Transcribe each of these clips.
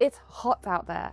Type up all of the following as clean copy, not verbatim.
It's hot out there.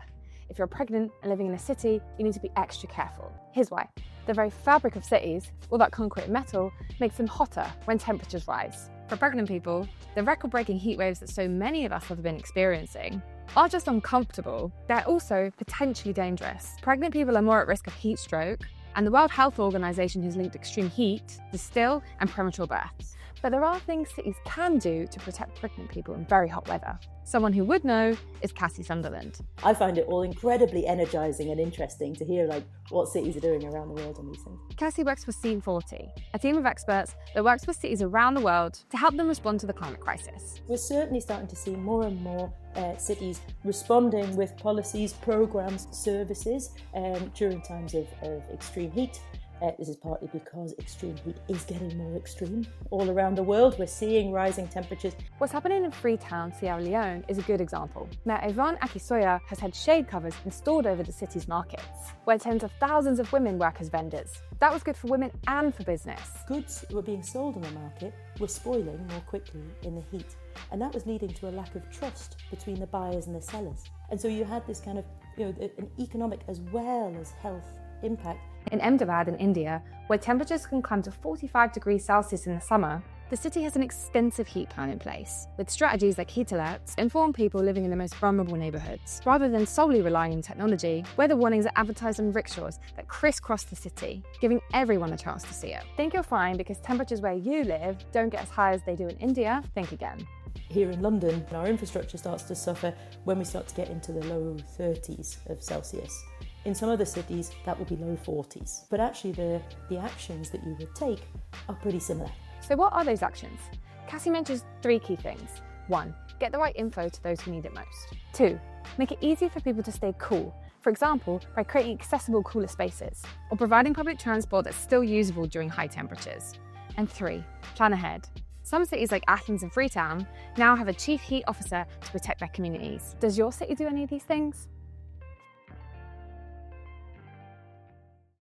If you're pregnant and living in a city, you need to be extra careful. Here's why. The very fabric of cities, all that concrete and metal, makes them hotter when temperatures rise. For pregnant people, the record-breaking heat waves that so many of us have been experiencing are just uncomfortable. They're also potentially dangerous. Pregnant people are more at risk of heat stroke, and the World Health Organization has linked extreme heat to still and premature births. But there are things cities can do to protect pregnant people in very hot weather. Someone who would know is Cassie Sunderland. I find it all incredibly energising and interesting to hear what cities are doing around the world on these things. Cassie works for Scene 40, a team of experts that works with cities around the world to help them respond to the climate crisis. We're certainly starting to see more and more cities responding with policies, programmes, services during times of extreme heat. This is partly because extreme heat is getting more extreme all around the world. We're seeing rising temperatures. What's happening in Freetown, Sierra Leone is a good example. Mayor Yvonne Akisoya has had shade covers installed over the city's markets, where tens of thousands of women work as vendors. That was good for women and for business. Goods that were being sold on the market were spoiling more quickly in the heat, and that was leading to a lack of trust between the buyers and the sellers. And so you had this kind of, an economic as well as health impact. In Ahmedabad in India, where temperatures can climb to 45 degrees Celsius in the summer, the city has an extensive heat plan in place, with strategies like heat alerts to inform people living in the most vulnerable neighbourhoods. Rather than solely relying on technology, weather warnings are advertised on rickshaws that crisscross the city, giving everyone a chance to see it. Think you're fine because temperatures where you live don't get as high as they do in India? Think again. Here in London, our infrastructure starts to suffer when we start to get into the low 30s of Celsius. In some other cities, that will be low 40s. But actually, the actions that you would take are pretty similar. So what are those actions? Cassie mentions 3 key things. 1. Get the right info to those who need it most. 2. Make it easy for people to stay cool. For example, by creating accessible cooler spaces, or providing public transport that's still usable during high temperatures. And 3. Plan ahead. Some cities like Athens and Freetown now have a chief heat officer to protect their communities. Does your city do any of these things?